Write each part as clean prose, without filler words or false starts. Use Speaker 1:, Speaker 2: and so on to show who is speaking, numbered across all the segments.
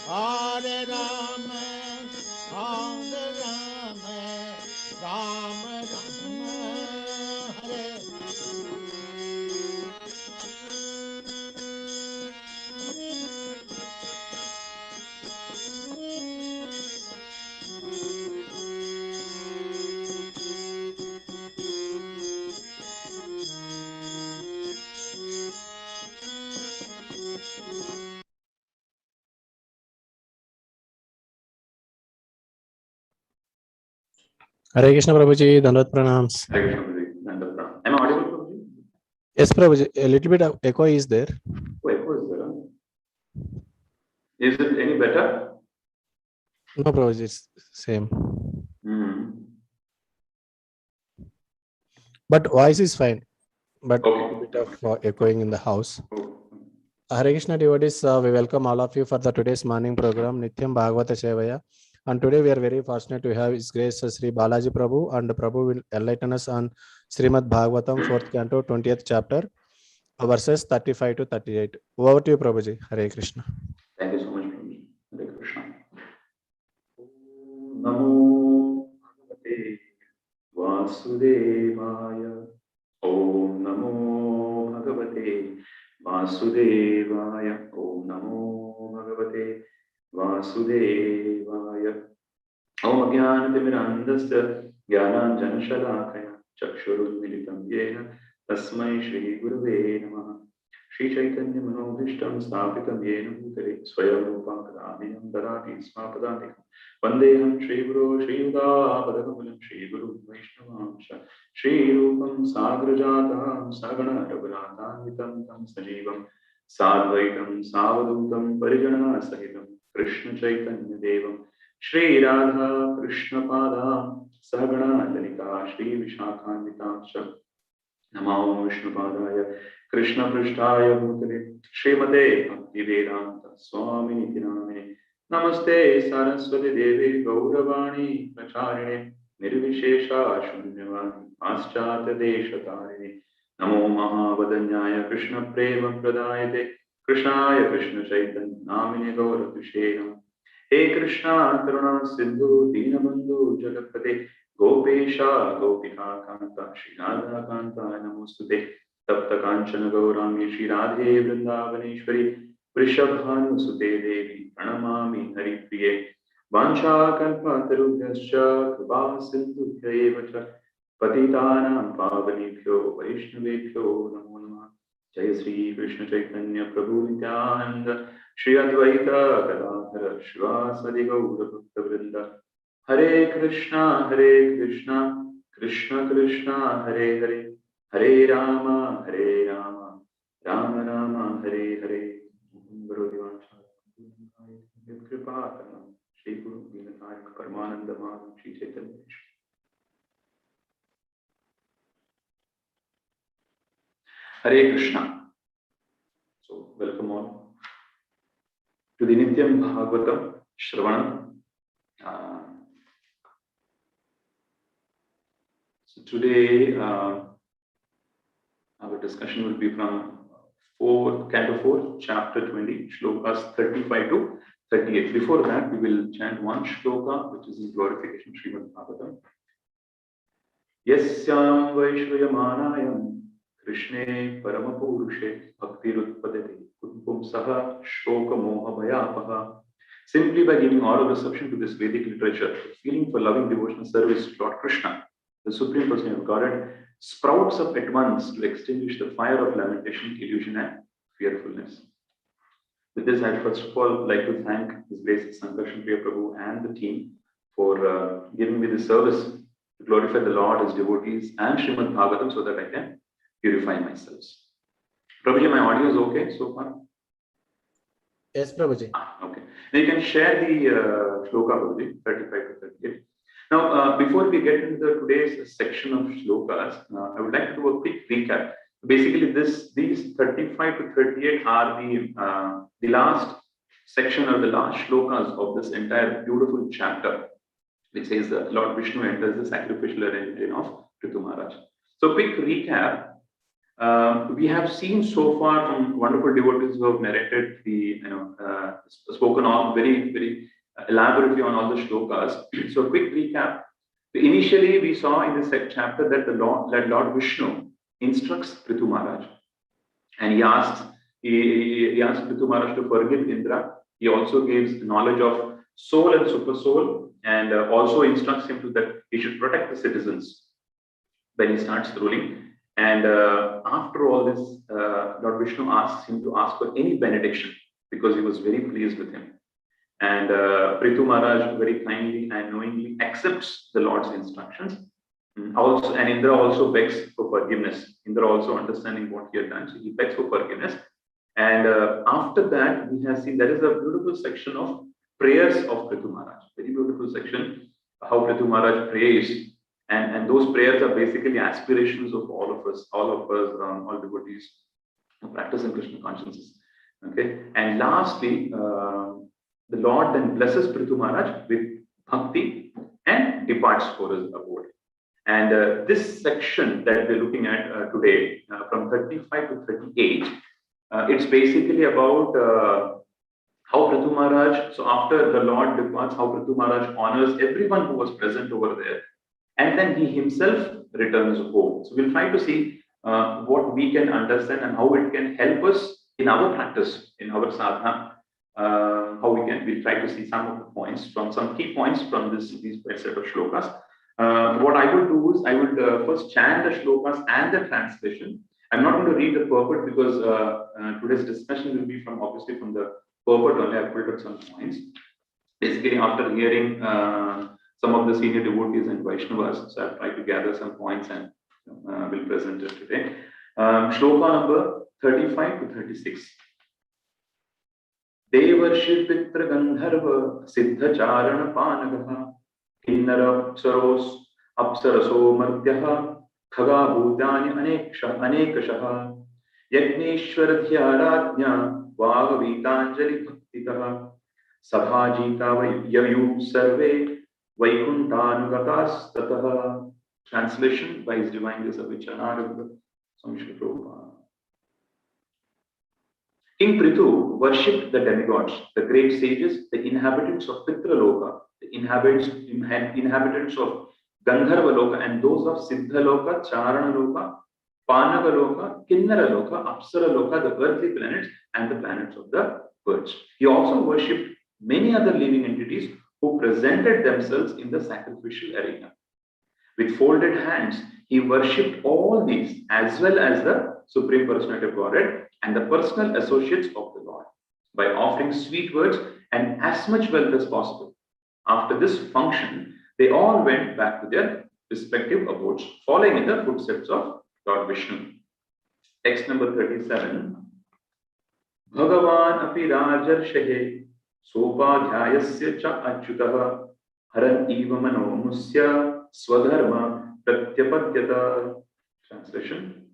Speaker 1: Hare Rama, Rama Rama, Rama Rama, Hare.
Speaker 2: Hare Krishna Prabhuji, Dandavat Pranams.
Speaker 3: Hare Krishna Prabhuji, Dandavat Pranam. Am I audible, Prabhuji?
Speaker 2: Yes, Prabhuji, a little bit of echo is there.
Speaker 3: Oh, echo is there. Huh? Is it any better?
Speaker 2: No, Prabhuji, it's same. But voice is fine. But a little bit of echoing in the house. Hare Krishna devotees, we welcome all of you for the today's morning program, Nityam Bhagavata Sevaya. And today we are very fortunate to have His Grace Sri Balaji Prabhu, and Prabhu will enlighten us on Srimad Bhagavatam, 4th canto, 20th chapter, verses 35 to 38. Over to you, Prabhuji. Hare Krishna.
Speaker 3: Thank you so much, Prabhuji. Hare Krishna. Namo Bhagavate Vasudevaya. Om Namo Bhagavate Vasudevaya. Om Namo Bhagavate Vasudevaya. Om Ajnanatirmirandasya Jnananjanashalakaya Chakshurunmilitam Yena Tasmai Shri Gurave Namaha. Shri Chaitanya Manobhishtam Sthapitam Yena Bhutale Swayam Rupa Kadamiyam Darati Smapadadikam Vandeham Shri Guru Shri Udapadakamam Shri Guru Vaishnavamsha Shri Rupam Sagrajatam Sagana Raghunathanvitam Tam Sajivam Sadvaitam Savadutam Parijana Sahitam Krishna Chaitanya Devam Shri Radha Krishna Padam Sagana Dalita Shri Viṣṇu Namo Viṣṇu Padaya Krishna Prasthaya Bhutale Srimate Bhaktivedanta Swami Namine Namaste Saraswati Devi Gauravani Pracharine Nirvishesha Shunyavani Paschata Deshatarine Namo Mahavadanyaya Krishna Prema Pradayate Krishnaya Krishna Chaitanya Namine Gauratushenam He Krishna Karuna Sindhu Dinabandhu Jagapate Gopesha Gopika Kanta Shri Radha Kanta Namostute Tapta Kanchana Gaurangi Shri Radhe Vrindavaneshwari Vrishabhanusute Devi Pranamami Haripriye Vancha Kalpatarubhyascha Kripa Sindhubhya Evacha Patitanam Pavanebhyo Vaishnavebhyo Namo Namah Jai Sri Krishna Chaitanya Prabhu Nityananda Shri Advaita Gadadhara Shivasadi Gaura Bhakta Vrinda Hare Krishna Krishna Krishna Hare Hare Hare Rama Rama Rama Hare Hare Guru Divancha Kripa Shri Guru Dinatayaka Paramananda Madhava Shri Chaitanya. Hare Krishna. So welcome all to the Nityam Bhagavatam Shravanam. So today our discussion will be from Canto 4, Chapter 20, Shlokas 35 to 38. Before that, we will chant one shloka, which is in glorification Srimad Bhagavatam. Yasyam Vaishvayamanayam Krishne Paramapurushe Bhaktirutpadate Pumsaha Shloka Moha Bhayapaha. Simply by giving all of reception to this Vedic literature, feeling for loving devotional service to Lord Krishna, the Supreme Personality of Godhead, sprouts up at once to extinguish the fire of lamentation, illusion, and fearfulness. With this, I'd first of all like to thank His Grace Sankarshan Priya Prabhu and the team for giving me the service to glorify the Lord, His devotees, and Srimad Bhagavatam so that I can purify myself. Prabhuji, my audio is okay so far?
Speaker 2: Yes, Prabhuji.
Speaker 3: Okay. Now you can share the shloka, Prabhuji, 35 to 38. Now, before we get into today's section of shlokas, I would like to do a quick recap. Basically, these 35 to 38 are the last section or the last shlokas of this entire beautiful chapter, which says that Lord Viṣṇu enters the sacrificial arrangement of Pṛthu Maharaj. So, quick recap. We have seen so far from wonderful devotees who have narrated spoken on very elaborately on all the shlokas. So a quick recap. Initially, we saw in this chapter that Lord Viṣṇu instructs Pṛthu Maharaj, and he asks Pṛthu Maharaj to forgive Indra. He also gives knowledge of soul and super soul, and also instructs him that he should protect the citizens when he starts ruling. And after all this, Lord Viṣṇu asks him to ask for any benediction because he was very pleased with him. And Pṛthu Maharaj very kindly and knowingly accepts the Lord's instructions. Also, and Indra also begs for forgiveness. Indra also understanding what he had done, so he begs for forgiveness. And after that, we have seen there is a beautiful section of prayers of Pṛthu Maharaj. Very beautiful section, how Pṛthu Maharaj prays. And those prayers are basically aspirations of all devotees who practice in Krishna consciousness. Okay. And lastly, the Lord then blesses Pṛthu Maharaj with bhakti and departs for his abode. And this section that we're looking at today, from 35 to 38, it's basically about how Pṛthu Maharaj, so after the Lord departs, how Pṛthu Maharaj honors everyone who was present over there. And then he himself returns home. So we'll try to see what we can understand and how it can help us in our practice, in our sadhana. We'll try to see some of the points from some key points from these set of shlokas. What I will do is I would first chant the shlokas and the translation. I'm not going to read the purport because today's discussion will be obviously from the purport only. I've pulled out some points. Basically, after hearing some of the senior devotees and Vaishnavas, so I've tried to gather some points and will present it today. Shloka number 35 to 36. Devarshi Pitra Gandharva Siddha Charana Panagaha Kinnara Apsaros Apsaraso Mardyaha Khaga Bhutani Anekashaha Yagneshwara Dhyarajna Vagavitanjali Bhaktitaha Sabhajita Yayu Sarve Vaikuntanugatas Tataha. Translation by His Divine Grace of Vichanarabha Swami Srila Prabhupada. King Pṛthu worshipped the demigods, the great sages, the inhabitants of Pitra Loka, the inhabitants of Gandharva Loka, and those of Siddha Loka, Charana Loka, Panaga Loka, Kinnara Loka, Apsara Loka, the earthly planets, and the planets of the birds. He also worshipped many other living entities who presented themselves in the sacrificial arena. With folded hands, he worshipped all these as well as the Supreme Personality of Godhead and the personal associates of the Lord by offering sweet words and as much wealth as possible. After this function, they all went back to their respective abodes, following in the footsteps of Lord Viṣṇu. Text number 37. Bhagavan api rajarshehe sopadhyayasya cha achyutaha haran eva manomusya swadharma pratyapadyata. Translation.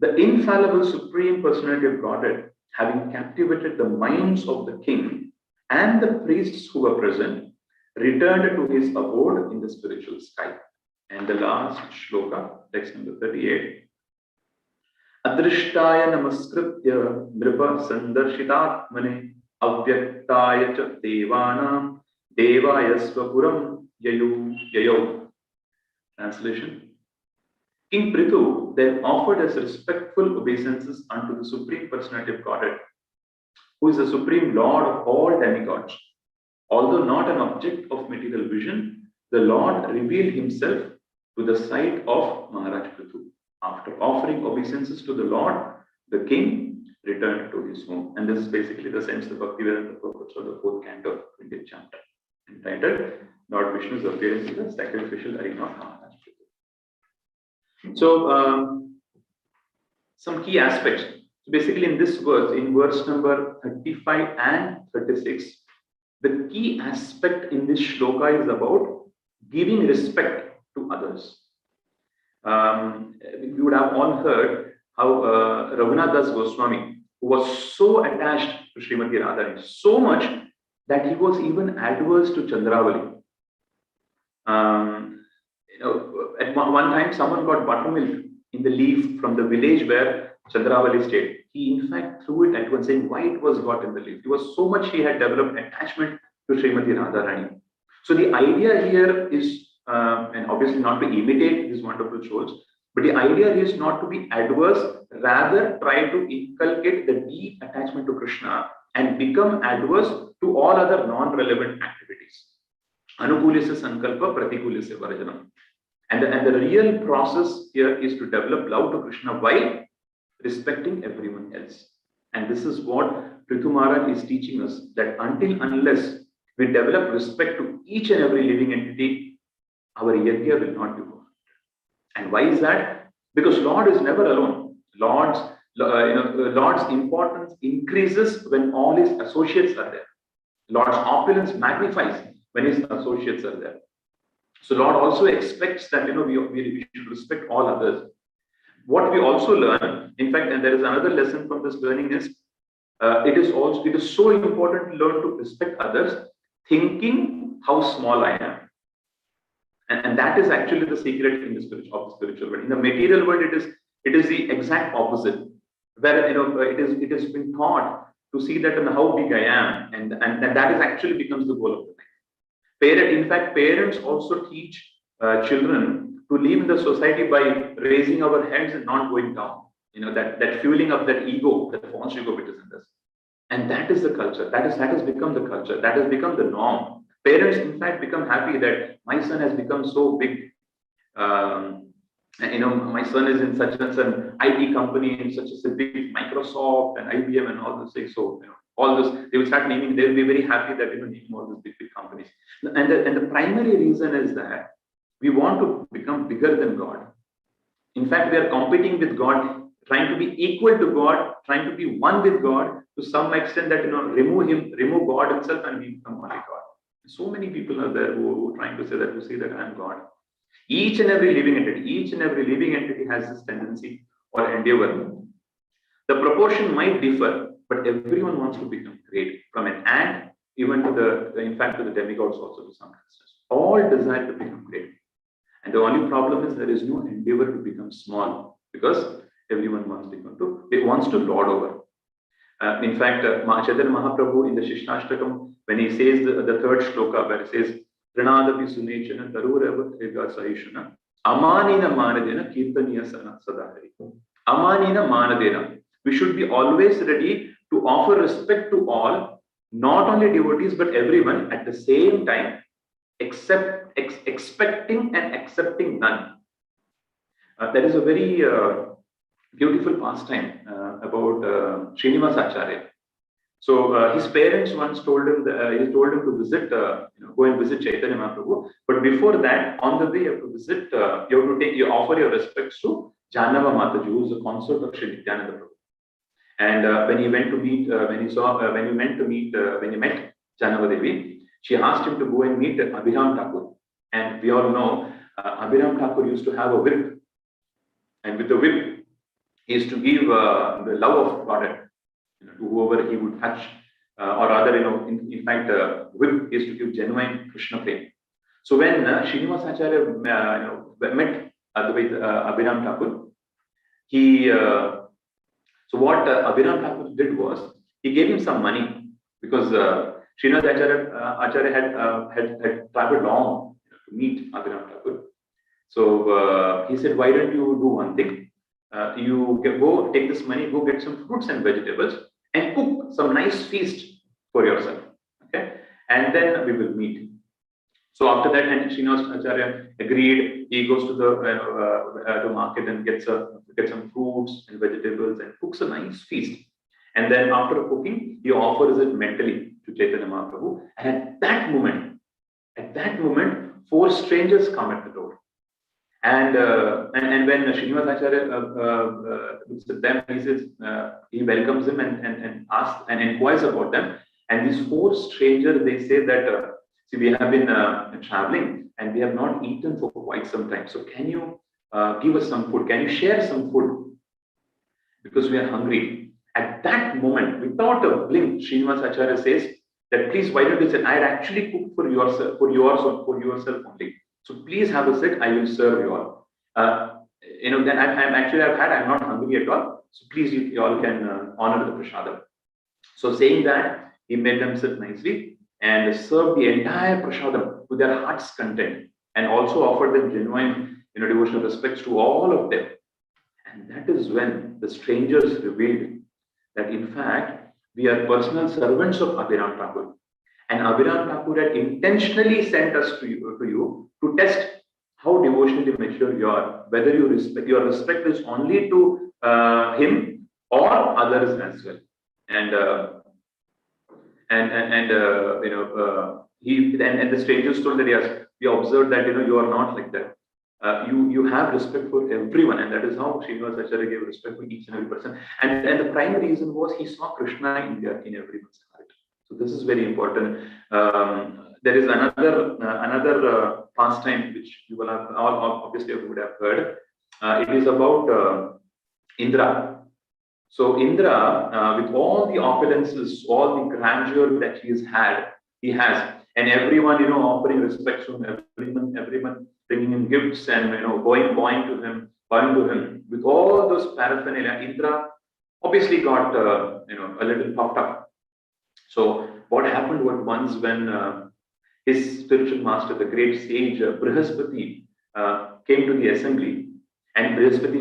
Speaker 3: The infallible Supreme Personality of Godhead, having captivated the minds of the king and the priests who were present, returned to his abode in the spiritual sky. And the last shloka, text number 38. Adrishtaya namaskritya nripa sandarshitatmane avyaktaya cha devanam devaya svapuram yayo. Translation. King Pṛthu then offered his respectful obeisances unto the Supreme Personality of Godhead, who is the Supreme Lord of all demigods. Although not an object of material vision, the Lord revealed himself to the sight of Maharaj Pṛthu. After offering obeisances to the Lord, the king returned to his home. And this is basically the sense of Bhaktivedanta purpose of the 4th canto, 20th chapter, entitled Lord Viṣṇu's appearance in the sacrificial arena of Maharaj Pṛthu. So, some key aspects. So basically in this verse, in verse number 35 and 36, the key aspect in this shloka is about giving respect to others. You would have all heard how Raghunath Das Goswami, who was so attached to Srimati Radharani, so much that he was even adverse to Chandravali. At one time, someone got buttermilk in the leaf from the village where Chandravali stayed. He in fact threw it at one, saying why it was got in the leaf. It was so much he had developed attachment to Srimati Radharani. So the idea here is, and obviously not to imitate these wonderful souls, but the idea is not to be adverse, rather try to inculcate the deep attachment to Krishna and become adverse to all other non-relevant activities. Anukulisya sankalpa, pratikulesya varjanam. And the real process here is to develop love to Krishna while respecting everyone else. And this is what Pṛthu Maharaj is teaching us, that unless we develop respect to each and every living entity, our yajna will not be perfect. And why is that? Because Lord is never alone. Lord's importance increases when all his associates are there. Lord's opulence magnifies when his associates are there. So Lord also expects that we should respect all others. What we also learn, in fact, and there is another lesson from this learning is, it is so important to learn to respect others, thinking how small I am. And that is actually the secret in the spiritual world. In the material world, it is the exact opposite, where it has been taught to see that and how big I am, and that is actually becomes the goal of the life. In fact, parents also teach children to live in the society by raising our heads and not going down. That fueling up that ego, that false ego which is in us. And that is the culture. That has become the culture. That has become the norm. Parents, in fact, become happy that my son has become so big. My son is in such an IT company, in such a big Microsoft and IBM and all those things. So, all this, they will start naming, they will be very happy that name all these big companies. And the primary reason is that we want to become bigger than God. In fact, we are competing with God, trying to be equal to God, trying to be one with God to some extent that, remove God himself and we become only God. So many people are there who are trying to say that I am God. Each and every living entity has this tendency or endeavor. The proportion might differ, but everyone wants to become great, from an ant even to the demigods also to some extent. All desire to become great. And the only problem is there is no endeavor to become small, because everyone wants to lord over. In fact, Chaitanya Mahaprabhu in the Shishnashtakam, when he says the third shloka, where he says, Pranadapi sunechana tarurava ega sahishana amanina manadena kirtaniya sadahari. Amanina manadena. We should be always ready to offer respect to all, not only devotees, but everyone at the same time, expecting and accepting none. That is a very beautiful pastime about Srinivasa Acharya. So his parents once told him to visit, go and visit Chaitanya Mahaprabhu. But before that, on the way you have to visit, you offer your respects to Janava Mataji, who is the consort of Sri Nityananda Prabhu. And when he met Janava Devi, she asked him to go and meet Abhiram Thakur. And we all know Abhiram Thakur used to have a whip, and with the whip, he used to give the love of product to whoever he would touch, or rather, in fact, whip is to give genuine Krishna fame. So when Srinivasa Acharya met Abhiram Thakur, so what Abhiram Thakur did was, he gave him some money, because Srinivasa Acharya had traveled long to meet Abhiram Thakur. So he said, why don't you do one thing? You go take this money, go get some fruits and vegetables, and cook some nice feast for yourself. Okay, and then we will meet. So after that, and Srinivasa Acharya agreed. He goes to the market and gets some fruits and vegetables and cooks a nice feast. And then after cooking, he offers it mentally to Chaitanya Mahaprabhu. And at that moment, 4 strangers come at the door. And when Srinivasa Acharya looks at them, he says, he welcomes them and asks and inquires about them. And these 4 strangers, they say that, see, we have been traveling and we have not eaten for quite some time. So can you give us some food? Can you share some food? Because we are hungry. At that moment, without a blink, Srinivasa Acharya says that, please, why don't you say, I had actually cooked for yourself only. So please have a seat, I will serve you all. then I'm not hungry at all. So please, you all can honor the prasadam. So saying that, he made them sit nicely and served the entire prasadam to their heart's content, and also offered them genuine, devotional respects to all of them. And that is when the strangers revealed that in fact we are personal servants of Abhiram Thakur, and Abhiram Thakur had intentionally sent us to you to test how devotionally mature you are, whether your respect is only to him or others as well. And the strangers told that yes, we observed that you are not like that. You have respect for everyone, and that is how Srinivas Acharya gave respect for each and every person. And the primary reason was he saw Krishna in everyone's heart. So this is very important. There is another pastime which you will have obviously you would have heard. It is about Indra. So Indra, with all the opulences, all the grandeur that he has, and everyone offering respect to him, everyone bringing him gifts and bowing to him, with all those paraphernalia, Indra obviously got a little puffed up. So what happened was once when his spiritual master, the great sage Brihaspati, came to the assembly, and Brihaspati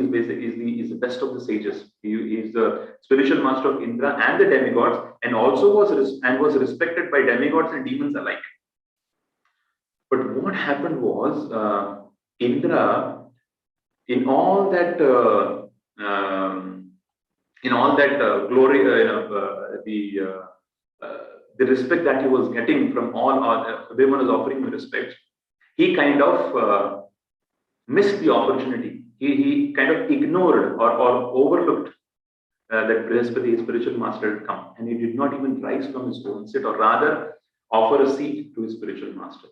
Speaker 3: is the best of the sages. He is the spiritual master of Indra and the demigods, and also was respected by demigods and demons alike. But what happened was Indra, in all that glory, the respect that he was getting from everyone was offering him respect, he kind of missed the opportunity. He kind of ignored or overlooked that Brihaspati, his spiritual master, had come, and he did not even rise from his own seat, or rather offer a seat to his spiritual master.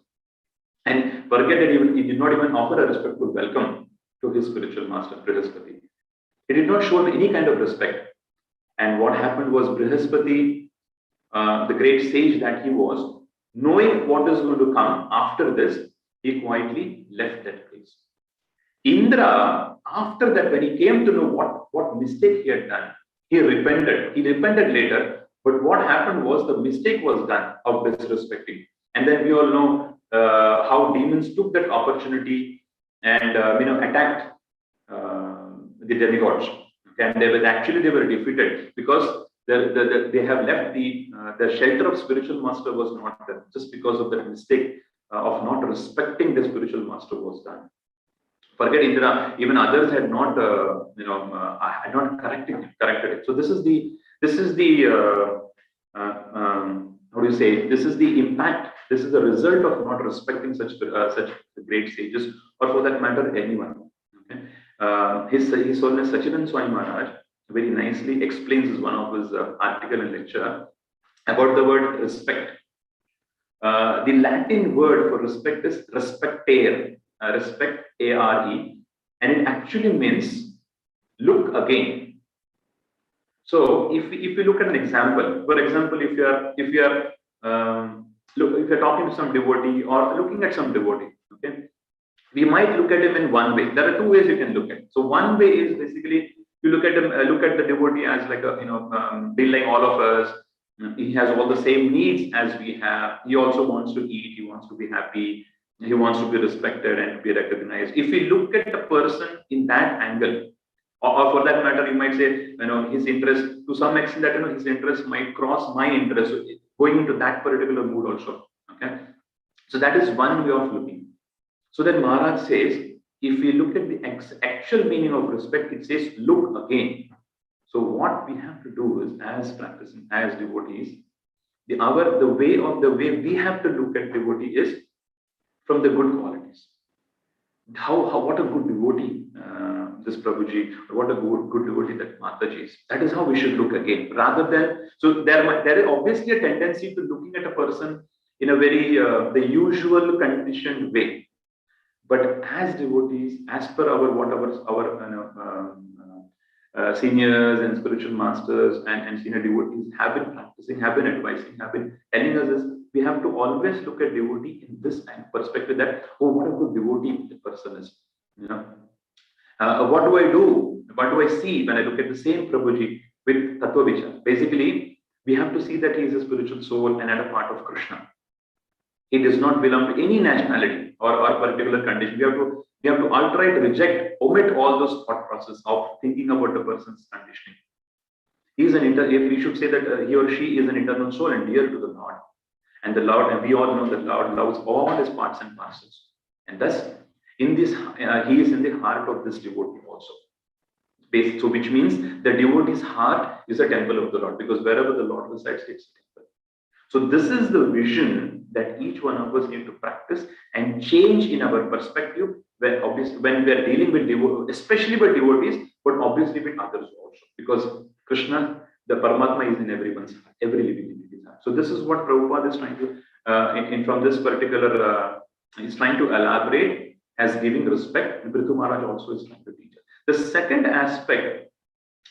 Speaker 3: And forget that he did not even offer a respectful welcome to his spiritual master, Brihaspati. He did not show him any kind of respect. And what happened was Brihaspati, the great sage that he was, knowing what is going to come after this, he quietly left that place. Indra, after that, when he came to know what mistake he had done, he repented. He repented later, but what happened was the mistake was done of disrespecting. And then we all know how demons took that opportunity and attacked the demigods. Okay? And they were defeated because they have left the shelter of spiritual master was not there, just because of that mistake of not respecting the spiritual master was done. Forget Indra, even others had not corrected it. So this is the how do you say? This is the impact. This is the result of not respecting such great sages, or for that matter, anyone. Okay? His Holiness Sachidananda Swami Maharaj very nicely explains one of his article and lecture about the word respect. The Latin word for respect is respectare, respect, A-R-E, and it actually means look again. So if you look at an example, for example, if you are talking to some devotee or looking at some devotee, okay, we might look at him in one way. There are two ways you can look at. So one way is basically you look at him, look at the devotee as like being like all of us. He has all the same needs as we have. He also wants to eat. He wants to be happy. He wants to be respected and to be recognized. If we look at a person in that angle, or for that matter, you might say, his interest, to some extent that, his interest might cross my interest, going into that particular mood also. Okay. So that is one way of looking. So then Maharaj says, if we look at the actual meaning of respect, it says, look again. So what we have to do is, as practicing, as devotees, the way we have to look at devotee is from the good qualities. What a good devotee this Prabhuji, or what a good devotee that Mataji is. That is how we should look again, rather than, so there is obviously a tendency to looking at a person in a very the usual conditioned way. But as devotees, as per our seniors and spiritual masters and senior devotees have been practicing, have been advising, have been telling us this, we have to always look at devotee in this perspective that, oh, what a good devotee the person is. What do I do? What do I see when I look at the same Prabhuji with Tattva Vichar? Basically, we have to see that he is a spiritual soul and a part of Krishna. He does not belong to any nationality or particular condition. We have to outright reject, omit all those thought process of thinking about the person's conditioning. He is we should say that he or she is an internal soul and dear to the Lord. And the Lord, and we all know that Lord loves all his parts and parcels. And thus, in this, he is in the heart of this devotee also. So which means the devotee's heart is a temple of the Lord, because wherever the Lord resides, it's a temple. So this is the vision that each one of us need to practice and change in our perspective, where obviously when we are dealing with devotees, especially with devotees, but obviously with others also, because Krishna, the Paramatma, is in everyone's heart, every living entity's heart. So this is what Prabhupada is trying to, from this particular, he's trying to elaborate as giving respect, and Pṛthu Maharaj also is trying to teach us. The second aspect,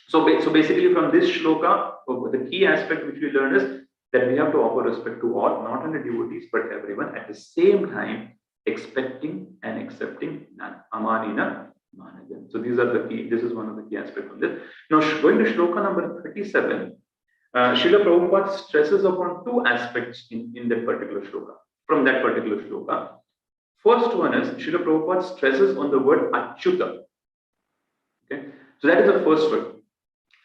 Speaker 3: so basically from this shloka, the key aspect which we learn is that we have to offer respect to all, not only devotees, but everyone, at the same time expecting and accepting amanina manajan. So these are the key, this is one of the key aspects of this. Now going to shloka number 37, Srila Prabhupada stresses upon two aspects in that particular shloka, from that particular shloka. First one is, Srila Prabhupada stresses on the word Achyuta. Okay, so that is the first word.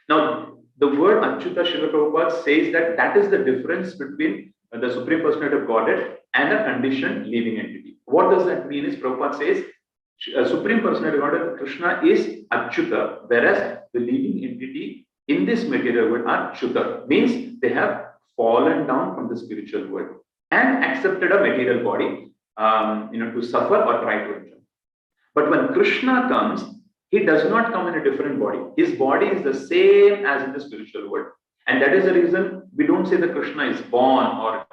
Speaker 3: Now, the word Achyuta, Srila Prabhupada says that is the difference between the Supreme Personality of Godhead and a conditioned living entity. What does that mean? Is Prabhupada says Supreme Personality of Godhead, Krishna, is Achyuta, whereas the living entity in this material world are Achyuta, means they have fallen down from the spiritual world and accepted a material body, to suffer or try to enjoy. But when Krishna comes, he does not come in a different body. His body is the same as in the spiritual world. And that is the reason we don't say that Krishna is born or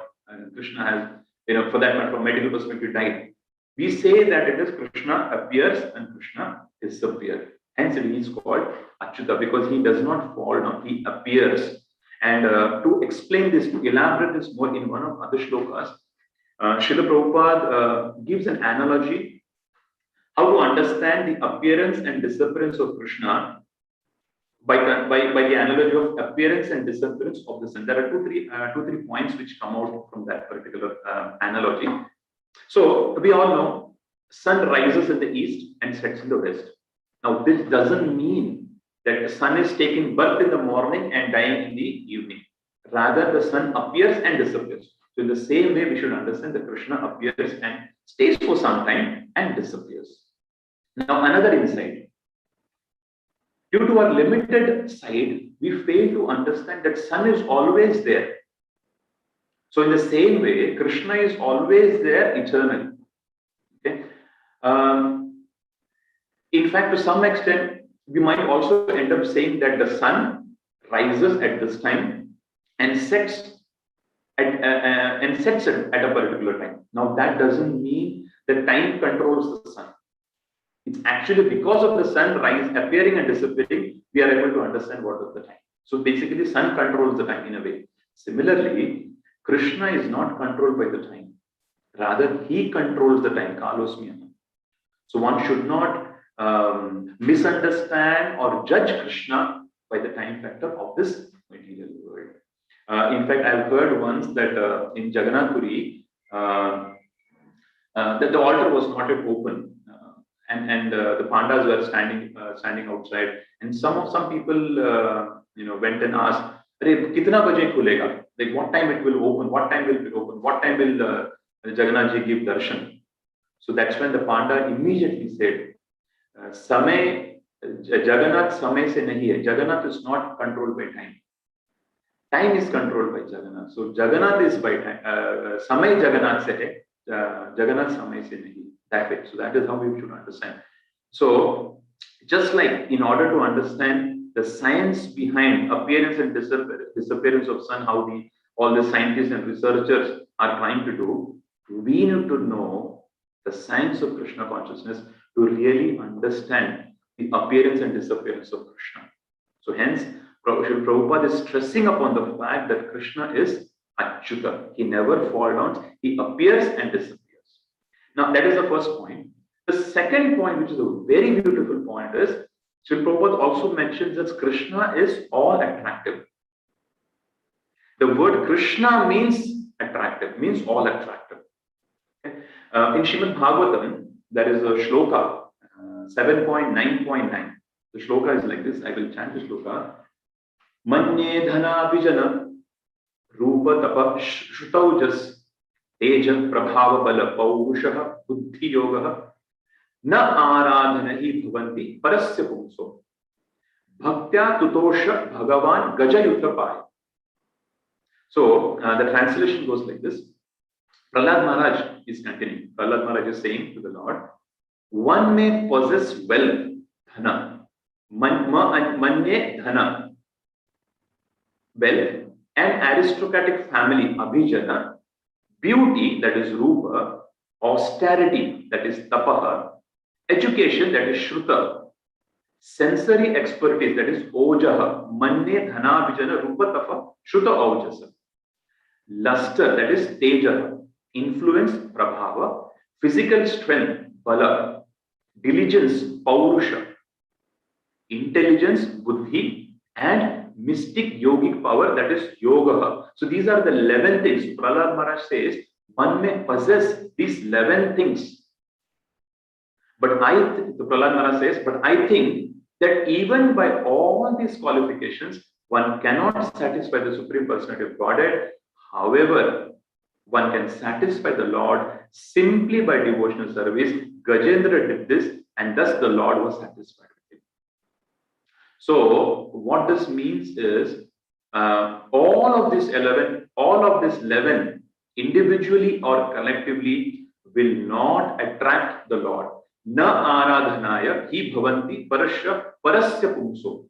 Speaker 3: Krishna has, for that matter, from medical perspective, died. We say that it is Krishna appears and Krishna disappears. Hence he is called Achyuta, because he does not fall down, he appears. And to explain this, to elaborate this more in one of other shlokas, Srila Prabhupada gives an analogy how to understand the appearance and disappearance of Krishna by the analogy of appearance and disappearance of the sun. There are two, three points which come out from that particular analogy. So we all know sun rises in the east and sets in the west. Now this doesn't mean that the sun is taking birth in the morning and dying in the evening. Rather, the sun appears and disappears. So in the same way, we should understand that Krishna appears and stays for some time and disappears. Now, another insight. Due to our limited sight, we fail to understand that sun is always there. So in the same way, Krishna is always there eternally. Okay? In fact, to some extent, we might also end up saying that the sun rises at this time and sets at a particular time. Now, that doesn't mean that time controls the sun. It's actually because of the sun appearing and disappearing, we are able to understand what is the time. So basically, sun controls the time in a way. Similarly, Krishna is not controlled by the time. Rather, he controls the time. Kalosmiyam. So one should not misunderstand or judge Krishna by the time factor of this material world. In fact, I've heard once that in Jagannath Puri, that the altar was not yet open, and the pandas were standing outside, and some people went and asked, "Arey, kitna baje khulega?" Like, what time it will open? What time will it open? What time will Jagannath ji give darshan? So that's when the panda immediately said, "Samay Jagannath samay se nahi hai. Jagannath is not controlled by time. Time is controlled by Jagannath. So Jagannath is by time. Samay Jagannath se hai. Jagannath samay se nahi." That way. So that is how we should understand. So just like in order to understand the science behind appearance and disappearance of sun, how all the scientists and researchers are trying to do, we need to know the science of Krishna consciousness to really understand the appearance and disappearance of Krishna. So hence, Prabhupada is stressing upon the fact that Krishna is Achyuta. He never falls down. He appears and disappears. Now, that is the first point. The second point, which is a very beautiful point, is Srila Prabhupada also mentions that Krishna is all attractive. The word Krishna means attractive, means all attractive. Okay? In Srimad Bhagavatam, there is a shloka, 7.9.9. The shloka is like this. I will chant the shloka. Manye dhana vijana rupa tapa shrutaujas teja prabhava bala paurushaha buddhi yogaha na aradhana hi bhavanti parasya pumso bhaktya tutosha bhagavan gajayutrapaya. So the translation goes like this. Prahlad Maharaj is continuing. Prahlad Maharaj is saying to the Lord, one may possess wealth, dhana, manye dhana, wealth, and aristocratic family, abhijana, beauty, that is rupa, austerity, that is tapaha, education, that is shruta, sensory expertise, that is ojaha, manye dhana abhijana, rupa tapa, shruta ojasa, luster, that is teja, influence, prabhava, physical strength, bala, diligence, paurusha, intelligence, buddhi, and mystic yogic power, that is yoga. So these are the 11 things. Prahlad Maharaj says one may possess these 11 things. But Prahlad Maharaj says, but I think that even by all these qualifications, one cannot satisfy the Supreme Personality of Godhead. However, one can satisfy the Lord simply by devotional service. Gajendra did this, and thus the Lord was satisfied with him. So what this means is all of this 11 individually or collectively will not attract the Lord. Na aradhanaya hi bhavanti parasya pumso.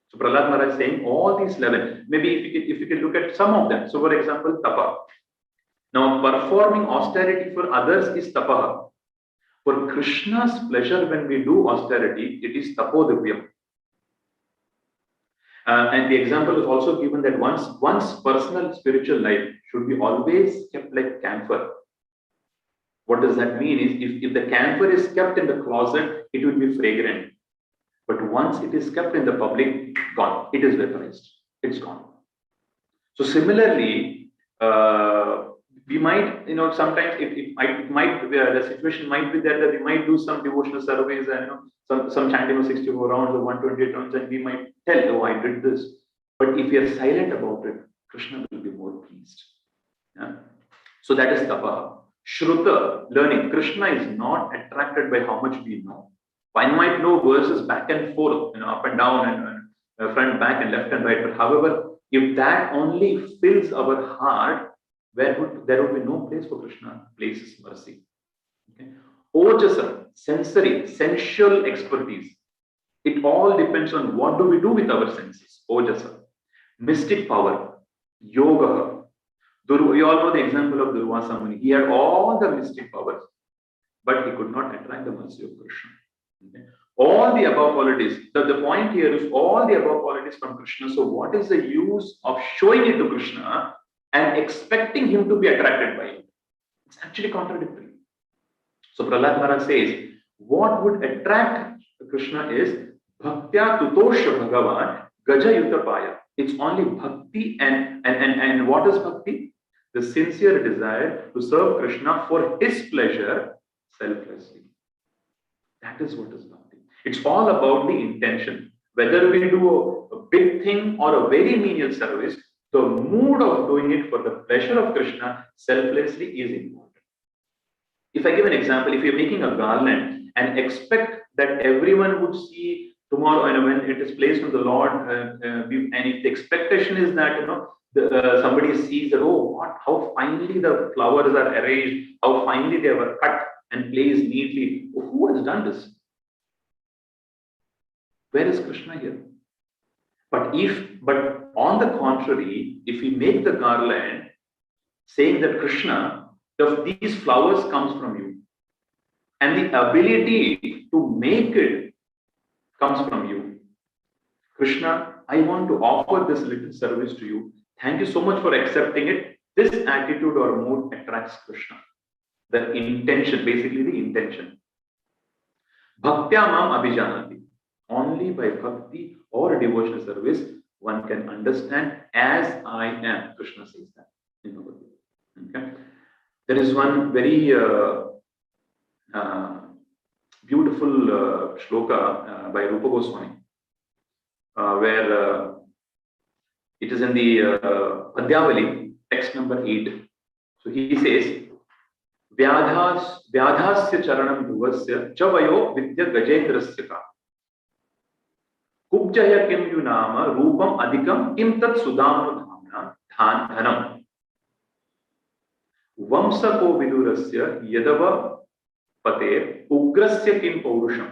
Speaker 3: So Prahlad Maharaj is saying all these 11. Maybe if you can look at some of them. So for example, tapa. Now performing austerity for others is tapaha. For Krishna's pleasure, when we do austerity, it is tapodivyam. And the example is also given that one's personal spiritual life should be always kept like camphor. What does that mean is if the camphor is kept in the closet, it will be fragrant. But once it is kept in the public, gone. It is vaporized. It's gone. So similarly, we might, sometimes the situation might be there that we might do some devotional surveys and some chanting of 64 rounds or 128 rounds, and we might tell, oh, I did this. But if we are silent about it, Krishna will be more pleased. Yeah? So that is tapa. Shruta, learning. Krishna is not attracted by how much we know. One might know verses back and forth, up and down and front, back and left and right. But however, if that only fills our heart, there would be no place for Krishna. Place is mercy. Okay? Ojasa, sensory, sensual expertise. It all depends on what do we do with our senses. Ojasa. Mystic power. Yoga. We all know the example of Durvasa Muni. He had all the mystic powers, but he could not attract the mercy of Krishna. Okay? All the above qualities. The point here is all the above qualities from Krishna. So what is the use of showing it to Krishna and expecting him to be attracted by it? It's actually contradictory. So Prahlad Maharaj says, what would attract Krishna is bhaktya tutosha bhagavan gajayuta paya. It's only bhakti and what is bhakti? The sincere desire to serve Krishna for his pleasure selflessly. That is what is bhakti. It's all about the intention. Whether we do a big thing or a very menial service, the mood of doing it for the pleasure of Krishna selflessly is important. If I give an example, if you're making a garland and expect that everyone would see tomorrow, when it is placed on the Lord, and if the expectation is that somebody sees that, how finely the flowers are arranged, how finely they were cut and placed neatly. Who has done this? Where is Krishna here? But on the contrary, if we make the garland saying that Krishna, these flowers comes from you, and the ability to make it comes from you. Krishna, I want to offer this little service to you. Thank you so much for accepting it. This attitude or mood attracts Krishna. The intention, basically the intention. Bhaktya mam abhijanati. Only by bhakti or devotional service one can understand as I am. Krishna says that in Bhagavad Gita. Okay. There is one very beautiful shloka by Rupa Goswami, where it is in the Padyavali, text number 8. So he says, Vyadhasya charanam dhuvasya chavayo vidya gajendrasya ka. Kubjaya kim yunama rupam adhikam kim tat sudamanu dhamna dhanam. Vamsako vidurasya yadava pater ugrasya kim paurusham.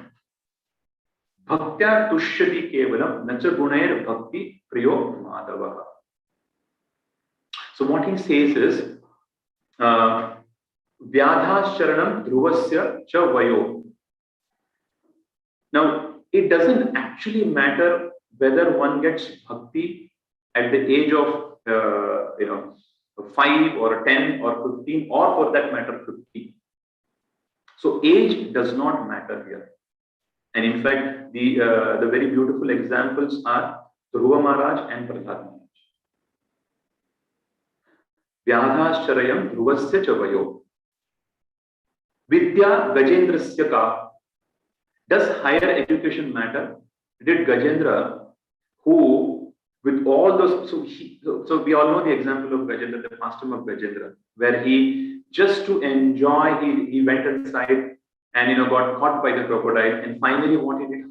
Speaker 3: Bhaktya tushyati kevalam nacha gunair bhakti priyo madhavaha. So what he says is, Vyadhascharanam dhruvasya cha vayo. Now, it doesn't actually matter whether one gets bhakti at the age of 5 or 10 or 15 or for that matter 50. So age does not matter here. And in fact, the very beautiful examples are Dhruva Maharaj and Pṛthu Maharaj. Vyadhasharayam dhruvasya cha vayo. Vidya gajendrasya ka. Does higher education matter? Did Gajendra, who with all those, so we all know the example of Gajendra, the pastime of Gajendra, where he just to enjoy, he went inside and got caught by the crocodile, and finally what he did,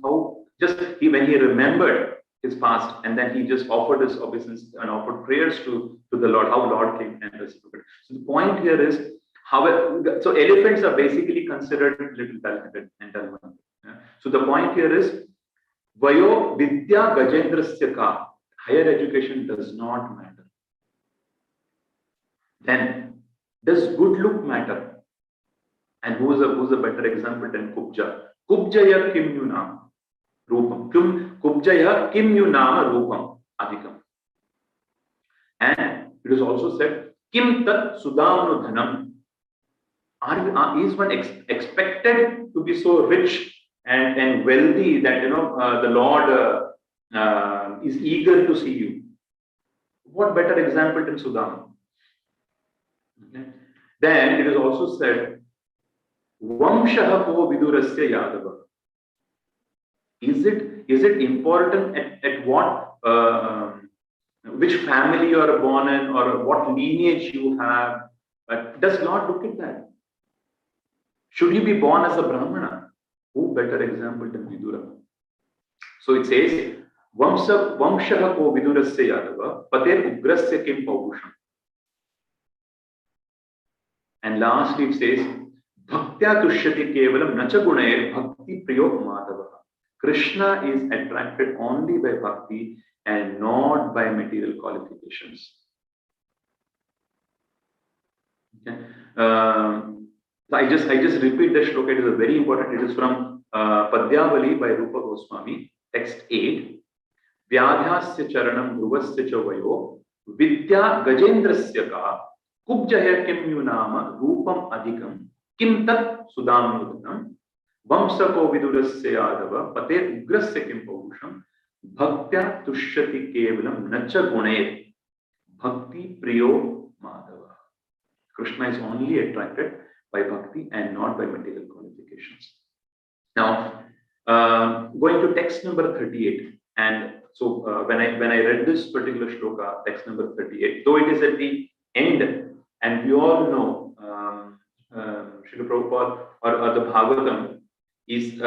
Speaker 3: when he remembered his past, and then he just offered his obeisance and offered prayers to the Lord, how Lord came and reciprocated. So the point here is, so elephants are basically considered little talented and talented. So the point here is, Vayo Vidya Gajendrasya ka. Higher education does not matter. Then, does good look matter? And who's a better example than Kubja? Kubjaya kim yunam rupam. Kubjaya kim yunama rupam adhikam. And it is also said, kim tat sudamanu dhanam. Is one expected to be so rich and wealthy that the Lord is eager to see you? What better example than Sudama? Okay. Then it is also said, Vamshaha ko vidurasya yadava. Is it important at what which family you are born in or what lineage you have? Does Lord look at that? Should you be born as a Brahmana? Who better example than Vidura? So it says, Vamshaha ko vidurasya yadava, pater ugrasya kim paurusham. And lastly it says, Bhaktya tushyati kevalam nacha gunair bhakti priyo madhava. Krishna is attracted only by bhakti and not by material qualifications. Okay. I just repeat the shloka. It is very important. It is from Padyavali by Rupa Goswami, text 8. Vyadhyasya charanam dhruvasya cha vayo vidya gajendrasya ka kubjaya kim yunama rupam adhikam kim tat sudamnudhanam vamsako vidurasya yadava pater ugrasya kim paurusham bhaktya tushyati kevalam nacha gunair bhakti priyo madhava. Krishna is only attracted by bhakti and not by material qualifications. Now, going to text number 38, and so when I read this particular shloka, text number 38, though it is at the end, and we all know Srila Prabhupada or the Bhagavatam is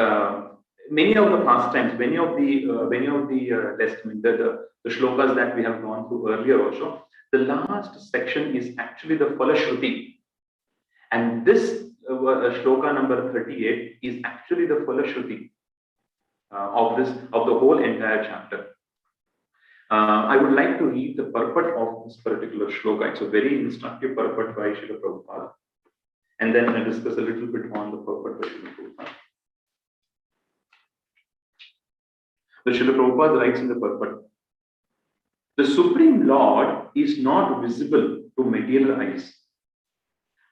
Speaker 3: many of the pastimes, many of the testament, the shlokas that we have gone through earlier also. The last section is actually the Phalashruti. And this shloka number 38 is actually the Phalashruti of the whole entire chapter. I would like to read the purport of this particular shloka. It's a very instructive purport by Srila Prabhupada. And then I discuss a little bit on the purport by Srila Prabhupada. The Srila Prabhupada writes in the purport, the Supreme Lord is not visible to material eyes,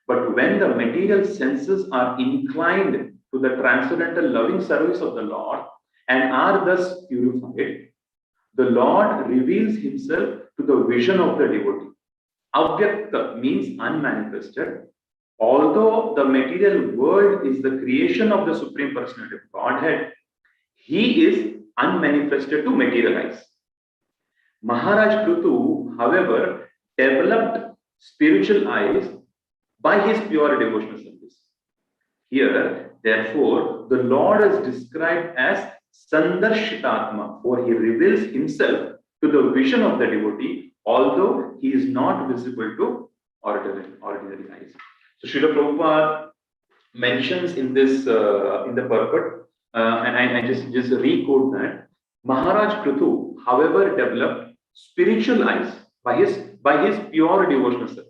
Speaker 3: But when the material senses are inclined to the transcendental loving service of the Lord and are thus purified, the Lord reveals himself to the vision of the devotee. Avyakta means unmanifested. Although the material world is the creation of the Supreme Personality of Godhead, he is unmanifested to materialize. Maharaj Pṛthu, however, developed spiritual eyes by his pure devotional service. Here, therefore, the Lord is described as Sandarshitatma, for he reveals himself to the vision of the devotee, although he is not visible to ordinary eyes. So Srila Prabhupada mentions in this in the purport, and I just re-quote that Maharaj Pṛthu, however, developed spiritual eyes by his pure devotional service.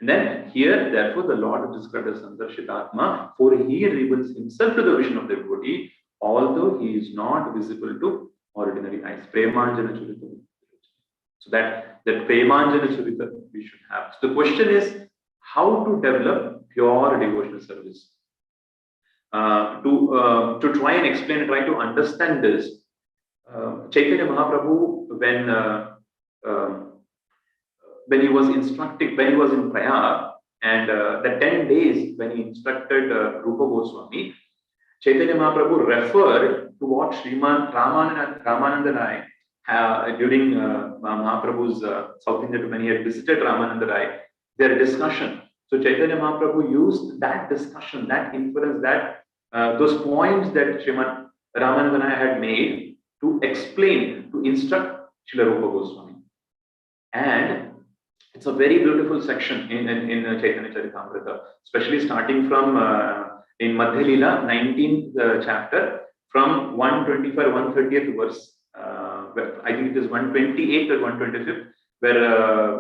Speaker 3: And then here, therefore, the Lord is described as Sandarshitatma, for he reveals himself to the vision of the devotee, although he is not visible to ordinary eyes. Premanjana Charita. So that Premanjana Charita we should have. So the question is how to develop pure devotional service. To try and explain, try to understand this, Chaitanya Mahaprabhu, when he was instructing, when he was in Prayag, and the 10 days when he instructed Rupa Goswami, Chaitanya Mahaprabhu referred to what Sriman Ramananda Rai, during Mahaprabhu's South India, when he had visited Ramananda Rai, their discussion. So Chaitanya Mahaprabhu used that discussion, that inference, that those points that Sriman Ramananda Rai had made to explain, to instruct Srila Rupa Goswami. And it's a very beautiful section in Chaitanya Charitamrita, especially starting from in Madhya Leela, 19th chapter, from 125, 130th verse. I think it is 128th or 125th, where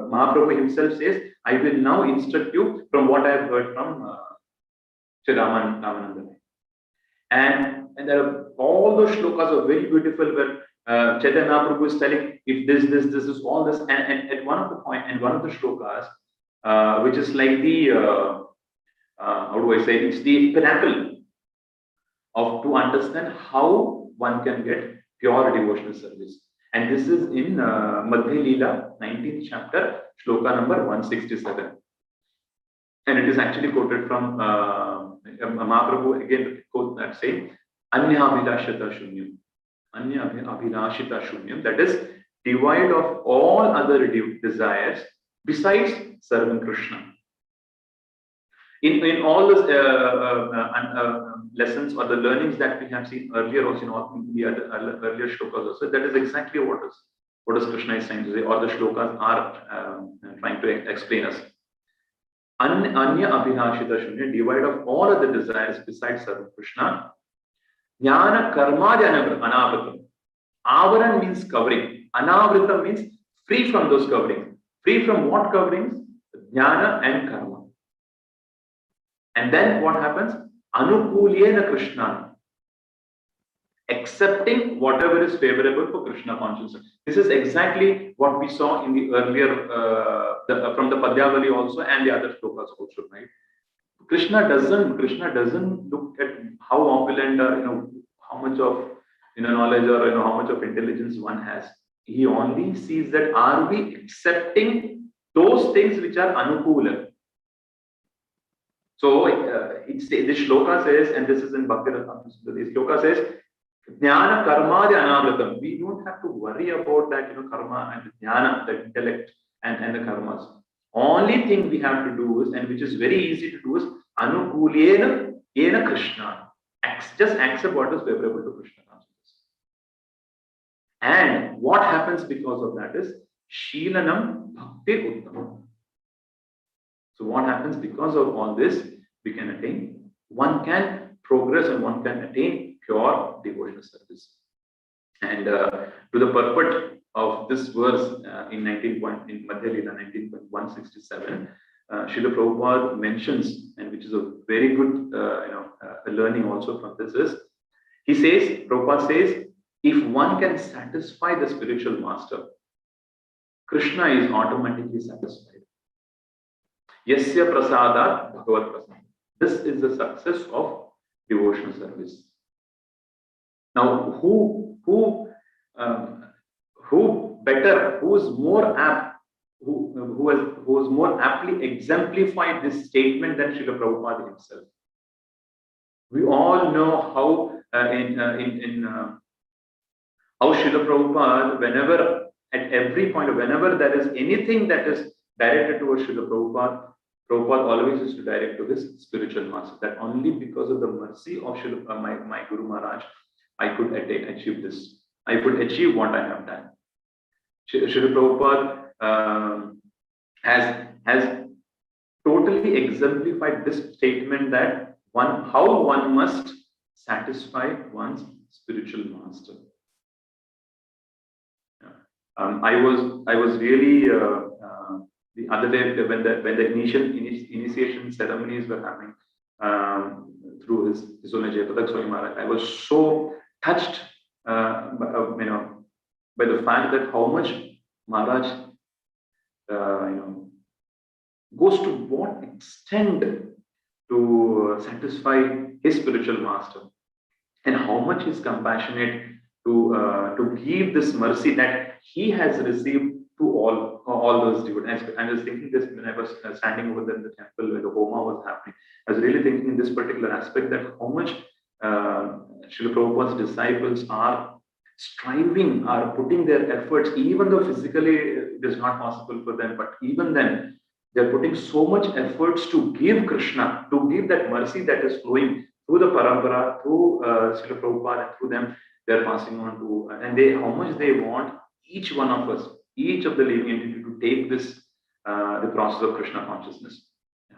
Speaker 3: Mahaprabhu himself says, I will now instruct you from what I have heard from Sri Ramananda. And there are, all those shlokas are very beautiful, where Chaitanya Mahaprabhu is telling, if this is all this, and at one of the point, and one of the shlokas, which is like the how do I say, it's the pinnacle of to understand how one can get pure devotional service. And this is in Madhya Leela, 19th chapter, shloka number 167. And it is actually quoted from Mahaprabhu, again, quote that saying, Anya Abhilashita Shunyam. Anya Abhilashita Shunyam, that is, devoid of all other desires besides serving Krishna. In all those lessons or the learnings that we have seen earlier, also in all the other earlier shlokas also, that is exactly what is Krishna is trying to say, or the shlokas are trying to explain us. Anya Abhilashita Shunya, devoid of all other desires besides serving Krishna. Jnana Karmadi Anavritam. Avaran means covering. Anavritam means free from those coverings. Free from what coverings? Jnana and karma. And then what happens? Anukulyena Krishna. Accepting whatever is favorable for Krishna consciousness. This is exactly what we saw in the earlier, from the Padyavali also and the other shlokas also, right? Krishna doesn't look at how opulent, how much of knowledge or how much of intelligence one has. He only sees that are we accepting those things which are anukula. So this shloka says, and this is in Bhakti Rasamrita, this shloka says, Jnana Karmadi Anavritam. We don't have to worry about that, karma and jnana, the intellect and the karmas. Only thing we have to do is, and which is very easy to do, is Anukulyena Yena Krishna. Just accept what is favorable to Krishna consciousness. And what happens because of that is Sheelanam Bhakti Uttamam. So what happens because of all this, we can attain, one can progress and one can attain pure devotional service. And to the purport of this verse in Madhya Leela 19.167, Srila Prabhupada mentions, and which is a very good learning also from this is, he says, Prabhupada says, if one can satisfy the spiritual master, Krishna is automatically satisfied. Yasya prasadat bhagavat prasad. This is the success of devotional service. Now, who better, who is more apt, who has more aptly exemplified this statement than Srila Prabhupada himself? We all know how how Srila Prabhupada, whenever, at every point, whenever there is anything that is directed towards Srila Prabhupada, Prabhupada always used to direct to his spiritual master. That only because of the mercy of my Guru Maharaj, I could achieve this. I could achieve what I have done. Srila Prabhupada has totally exemplified this statement that how one must satisfy one's spiritual master. I was really the other day when the initiation ceremonies were happening through his own Jayapatak Swami Maharaj, I was so touched, by the fact that how much Maharaj, goes to what extent to satisfy his spiritual master, and how much he's compassionate to give this mercy that he has received to all those devotees. I was thinking this when I was standing over there in the temple where the Homa was happening. I was really thinking in this particular aspect that how much Srila Prabhupada's disciples are striving, are putting their efforts, even though physically it is not possible for them, but even then they're putting so much efforts to give Krishna, to give that mercy that is flowing through the parampara, through Srila Prabhupada, and through them, they're passing on to, and how much they want each one of us, each of the living entity to take this, the process of Krishna consciousness.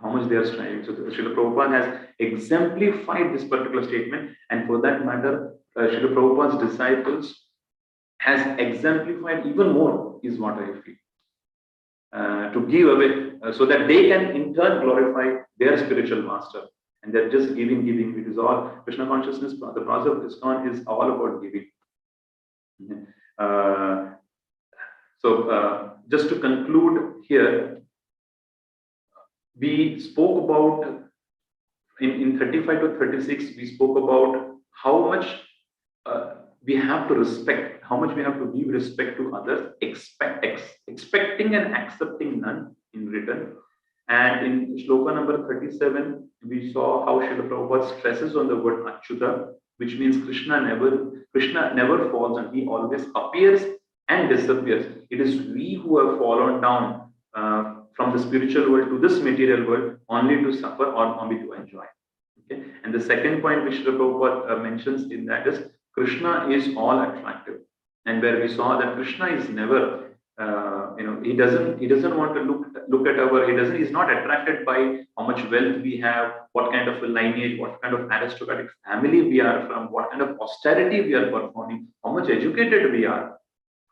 Speaker 3: How much they are striving. So Srila Prabhupada has exemplified this particular statement, and for that matter, Srila Prabhupada's disciples has exemplified even more, is what I feel. To give away, so that they can in turn glorify their spiritual master. And they're just giving. It is all Krishna consciousness. The process of ISKCON is all about giving. Just to conclude here, we spoke about in 35 to 36. We spoke about how much we have to respect, how much we have to give respect to others, expecting and accepting none in return. And in shloka number 37, we saw how Srila Prabhupada stresses on the word Achyuta, which means Krishna never falls, and he always appears and disappears. It is we who have fallen down from the spiritual world to this material world only to suffer or only to enjoy. Okay? And the second point which Srila Prabhupada mentions in that is Krishna is all attractive, and where we saw that Krishna is never, he doesn't want to look at he's not attracted by how much wealth we have, what kind of a lineage, what kind of aristocratic family we are from, what kind of austerity we are performing, how much educated we are.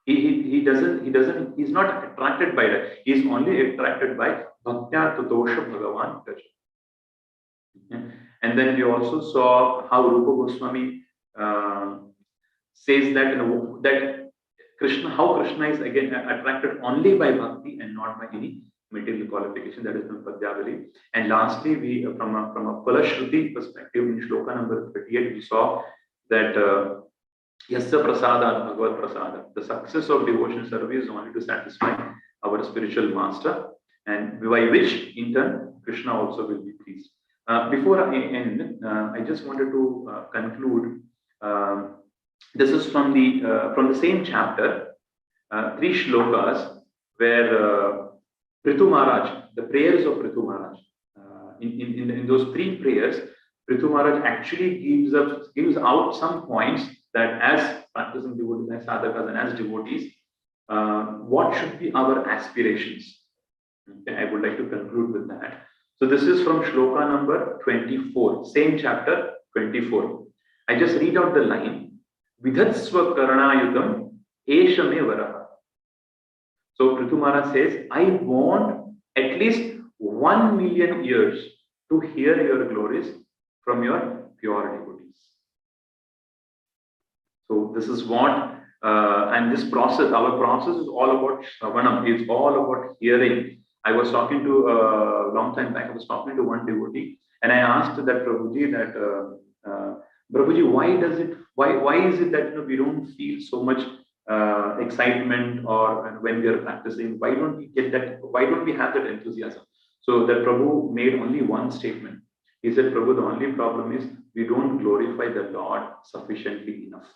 Speaker 3: He's not attracted by that. He's only attracted by Bhaktya Tutosha Bhagavan Kaja. And then we also saw how Rupa Goswami says that how Krishna is again attracted only by bhakti and not by any material qualification. That is from Padyavali. And lastly, we from a Palashruti perspective, in shloka number 38, we saw that Yasya Prasada Bhagavad Prasada, the success of devotional service is only to satisfy our spiritual master, and by which in turn Krishna also will be pleased. Before I end, I just wanted to conclude. This is from the same chapter, 3 shlokas, where Pṛthu Maharaj, the prayers of Pṛthu Maharaj, in those 3 prayers, Pṛthu Maharaj actually gives out some points that as practicing devotees, as sadhakas, and as devotees, what should be our aspirations. Okay, I would like to conclude with that. So this is from shloka number 24, same chapter 24. I just read out the line. Vidhatsva karanayudam eshame varaha. So Pṛthu Maharaj says, I want at least 1 million years to hear your glories from your pure devotees. So this is what, and this process, our process is all about Shravanam, it's all about hearing. I was talking to a long time back. I was talking to one devotee, and I asked that Prabhuji that Prabhuji, why is it that we don't feel so much excitement or when we are practicing? Why don't we get that? Why don't we have that enthusiasm? So that Prabhu made only one statement. He said, Prabhu, the only problem is we don't glorify the Lord sufficiently enough.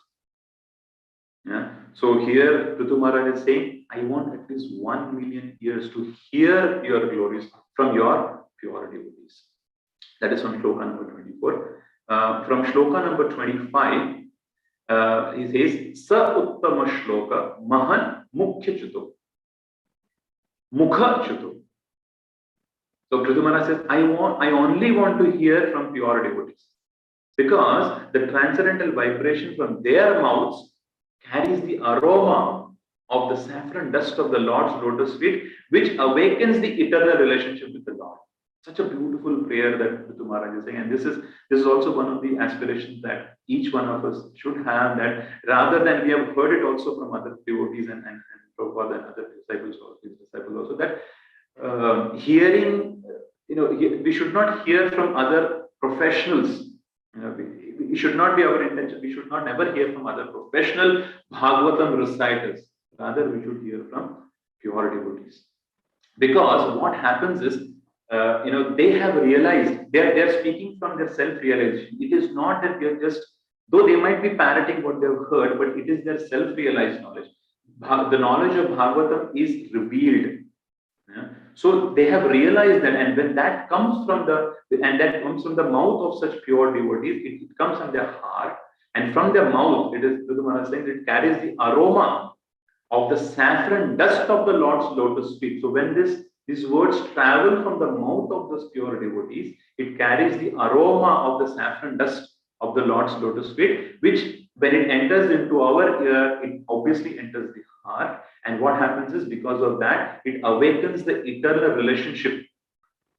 Speaker 3: Yeah. So here Pṛthu Maharaj is saying, I want at least 1 million years to hear your glories from your pure devotees. That is from shloka number 24. From shloka number 25, he says, Sa uttama shloka mahan mukhya chuto. Mukha chuto. So Pṛthu Maharaj says, I only want to hear from pure devotees. Because the transcendental vibration from their mouths carries the aroma of the saffron dust of the Lord's lotus feet, which awakens the eternal relationship with the Lord. Such a beautiful prayer that Pṛthu Maharaj is saying. And this is also one of the aspirations that each one of us should have, that rather than, we have heard it also from other devotees and Prabhupada and other disciples also, that hearing, we should not hear from other professionals. We should not be our intention. We should not never hear from other professional Bhagavatam reciters. Rather, we should hear from pure devotees. Because what happens is, they have realized, they're speaking from their self-realization. It is not that they're just, though they might be parroting what they've heard, but it is their self-realized knowledge. The knowledge of Bhagavatam is revealed. Yeah? So they have realized that, and when that comes from the mouth of such pure devotees, it comes from their heart, and from their mouth, it is Pṛthu Maharaj saying, it carries the aroma of the saffron dust of the Lord's lotus feet. So when these words travel from the mouth of those pure devotees, it carries the aroma of the saffron dust of the Lord's lotus feet, which when it enters into our ear, it obviously enters the heart. And what happens is, because of that, it awakens the eternal relationship,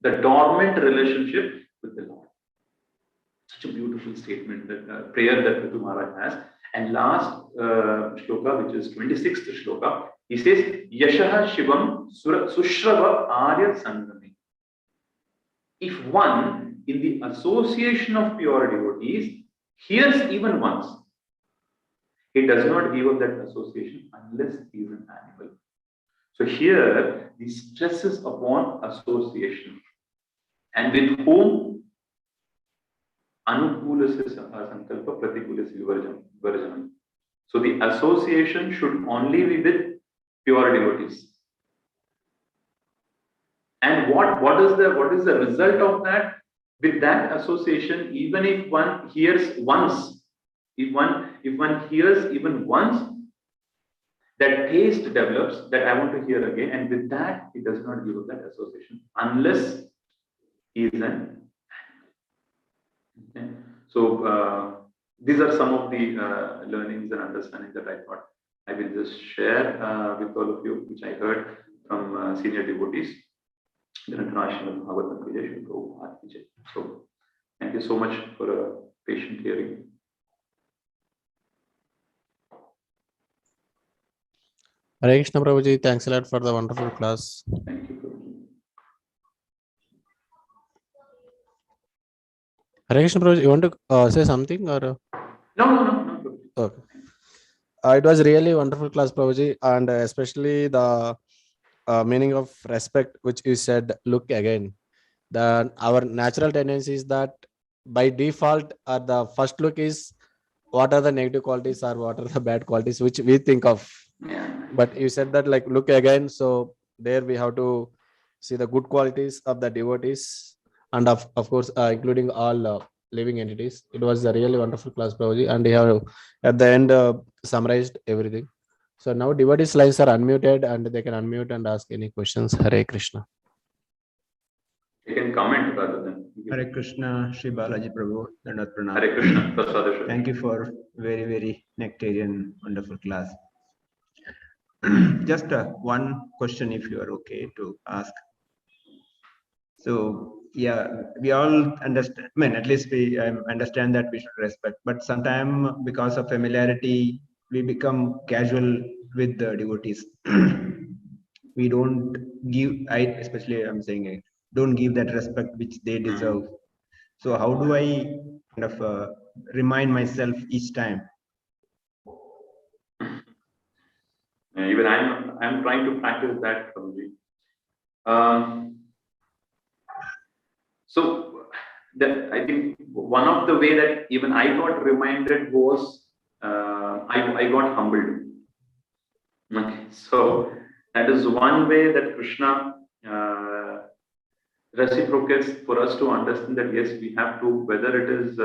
Speaker 3: the dormant relationship with the Lord. Such a beautiful statement, that prayer that Pṛthu Maharaj has. And last shloka, which is 26th shloka, he says, Yashaha Shivam Sushrava Arya Sangami. If one, in the association of pure devotees, hears even once, he does not give up that association unless he is an animal. So here, the stress is upon association. And with whom? Anukulasya sankalpa pratikulasya vivarjanam. So the association should only be with pure devotees. And what is the result of that? With that association, even if one hears once, if one hears even once, that taste develops that I want to hear again, and with that, he does not give up that association unless he is an animal. Okay? So these are some of the learnings and understandings that I thought I will just share with all of you, which I heard from senior devotees. So thank you so much for a patient hearing.
Speaker 2: Hare Krishna Prabhuji, thanks a lot for the wonderful class.
Speaker 3: Thank you, Prabhuji.
Speaker 2: Hare Krishna Prabhuji, you want to say something or?
Speaker 3: No.
Speaker 2: Okay. It was really wonderful class, Prabhuji, and especially the meaning of respect, which you said, look again. Our natural tendency is that by default, the first look is what are the negative qualities or what are the bad qualities which we think of.
Speaker 3: Yeah.
Speaker 2: But you said that like look again, so there we have to see the good qualities of the devotees, and of course including all living entities. It was a really wonderful class, Prabhuji, and you have at the end summarized everything. So now devotees lines are unmuted and they can unmute and ask any questions. Hare Krishna.
Speaker 3: You can comment rather than.
Speaker 4: Hare Krishna, Shri Balaji Prabhu, Dandavat Pranam.
Speaker 3: Hare Krishna, Prasad.
Speaker 4: Thank you for very, very nectarian, wonderful class. Just one question, if you are okay to ask. So, yeah, we all understand, I mean, at least we understand that we should respect, but sometimes because of familiarity, we become casual with the devotees. we don't give, especially I'm saying it, don't give that respect which they deserve. So how do I kind of remind myself each time?
Speaker 3: Even I'm trying to practice that, Prabhuji. So I think one of the way that even I got reminded was I got humbled. Okay, so that is one way that Krishna reciprocates for us to understand that yes, we have to, whether it is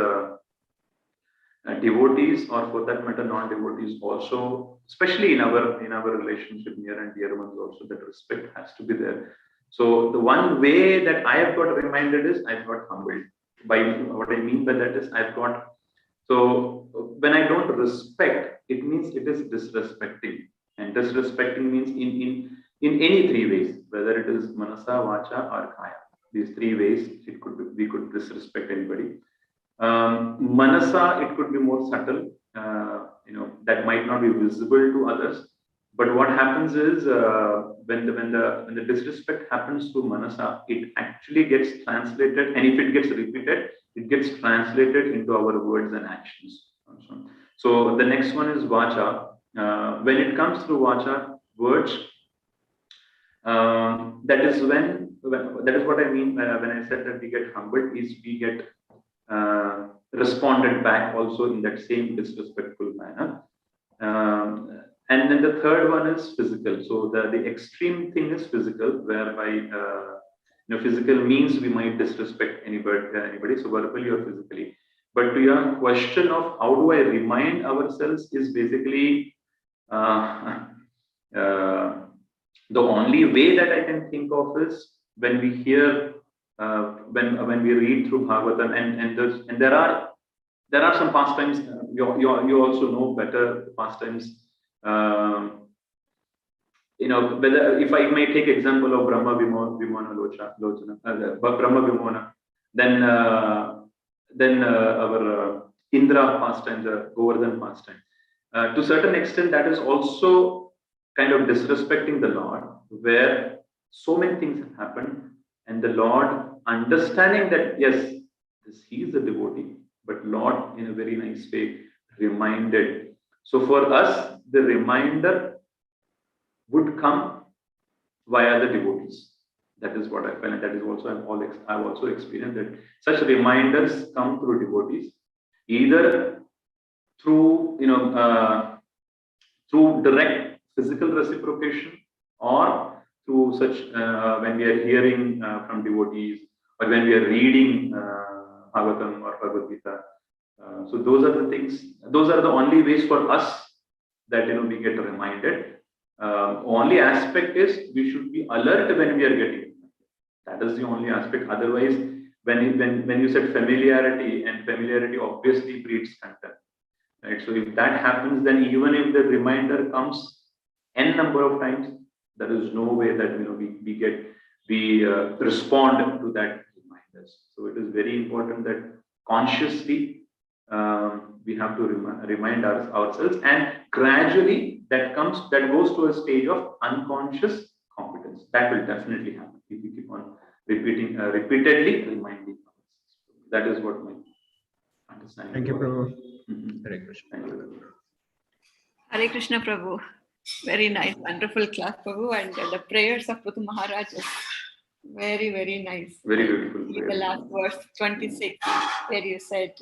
Speaker 3: devotees or for that matter non-devotees also, especially in our relationship, near and dear ones also, that respect has to be there. So the one way that I have got reminded is I've got humbled. By what I mean by that is I've got, so when I don't respect, it means it is disrespecting, and disrespecting means in any three ways, whether it is manasa, vacha or kaya. These three ways it could be, we could disrespect anybody. Manasa, it could be more subtle, that might not be visible to others. But what happens is when the disrespect happens to manasa, it actually gets translated, and if it gets repeated, it gets translated into our words and actions. So the next one is vacha. When it comes through vacha, words, that is what I mean when I said that we get humbled, is we get responded back also in that same disrespectful manner. And then the third one is physical. So the extreme thing is physical, whereby physical means we might disrespect anybody, so verbally or physically. But to your question of how do I remind ourselves is basically the only way that I can think of is when we hear, when we read through Bhagavatam, and there are some pastimes. You also know better the pastimes. Whether if I may take example of Brahma Vimona Lochana, Brahma Vimona, then our Indra pastimes, Govardhan pastime. To a certain extent, that is also kind of disrespecting the Lord, where so many things have happened, and the Lord understanding that yes, he is a devotee, but Lord in a very nice way reminded. So for us, the reminder would come via the devotees. That is what I felt, and that is also I've also experienced that such reminders come through devotees, either through through direct physical reciprocation, or through such when we are hearing from devotees, or when we are reading Bhagavatam or Bhagavad Gita. So those are the things. Those are the only ways for us that we get reminded. Only aspect is we should be alert when we are getting it. That is the only aspect. Otherwise, when you said familiarity, and familiarity obviously breeds contempt, right? So if that happens, then even if the reminder comes n number of times, there is no way that we respond to that reminders. So it is very important that consciously we have to remind ourselves, and gradually that goes to a stage of unconscious competence. That will definitely happen if we keep on repeatedly reminding ourselves. That is what my understanding.
Speaker 4: Thank you, Prabhu.
Speaker 3: Hare Krishna. Thank you.
Speaker 5: Hare Krishna, Prabhu. Very nice, wonderful class, Prabhu, and the prayers of Pṛthu Maharaj is very, very nice.
Speaker 3: Very beautiful.
Speaker 5: The last verse 26, where you said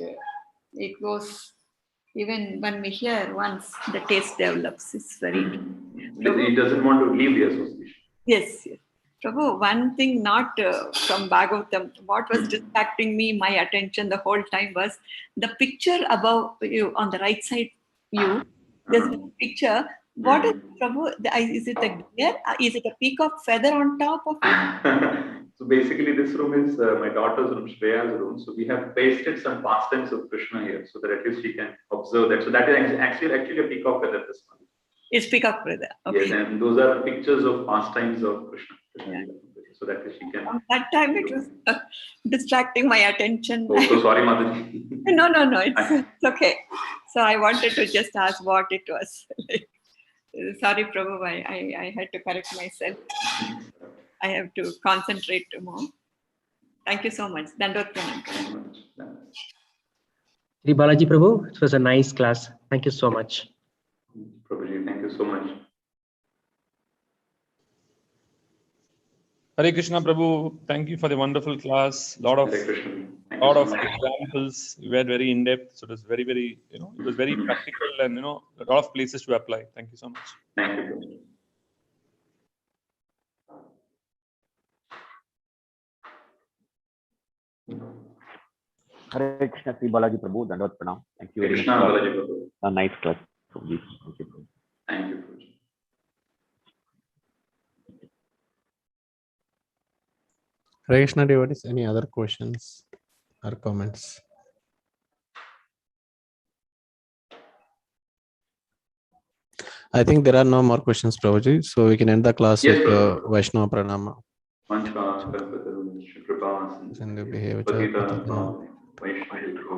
Speaker 5: it goes, even when we hear once, the taste develops. It's very interesting.
Speaker 3: He doesn't want to leave the association.
Speaker 5: Yes, yes. Prabhu, one thing not from Bhagavatam, what was distracting me, my attention the whole time was the picture above you, on the right side you, there's a picture. What is, Prabhu, is it a gear? Is it a peacock feather on top of it?
Speaker 3: So basically this room is my daughter's room, Shreya's room. So we have pasted some pastimes of Krishna here, so that at least she can observe that. So that is actually a peacock feather, this one.
Speaker 5: It's peacock feather. Okay.
Speaker 3: Yes, and those are pictures of pastimes of Krishna.
Speaker 5: Yeah.
Speaker 3: So that she can.
Speaker 5: At that time it was distracting my attention.
Speaker 3: Oh, so sorry, Mataji.
Speaker 5: No, it's okay. So I wanted to just ask what it was. Sorry, Prabhu, I had to correct myself. I have to concentrate more. Thank you so much. Dandot Pranam.
Speaker 6: Sri Balaji Prabhu, it was a nice class. Thank you so much.
Speaker 3: Prabhuji, thank you so much.
Speaker 7: Hare Krishna Prabhu, thank you for the wonderful class. Lot of
Speaker 3: Hare Krishna. Thank you so much.
Speaker 7: examples. You were very in depth, so it was very, it was very practical, and a lot of places to apply. Thank you so much.
Speaker 3: Thank you, Prabhuji.
Speaker 8: Hare Krishna, Sri Balaji Prabhu, Dandot Pranam. Thank you
Speaker 3: Hare
Speaker 8: very
Speaker 3: Krishna,
Speaker 8: much
Speaker 3: Balaji
Speaker 8: for
Speaker 3: Prabhu.
Speaker 8: a nice class. Thank you, Prabhu.
Speaker 3: Thank you, Prabhuji.
Speaker 2: Hare Krishna devotees, any other questions or comments? I think there are no more questions, Prabhuji. So we can end the class
Speaker 3: Yes,
Speaker 2: with
Speaker 3: Prabhu.
Speaker 2: Vaishnava Pranama.
Speaker 3: Mancha, Kalpataru, Shukripa,
Speaker 2: Sindhu Behavior
Speaker 3: Patita,
Speaker 2: Patapana.
Speaker 3: Vaishnavi.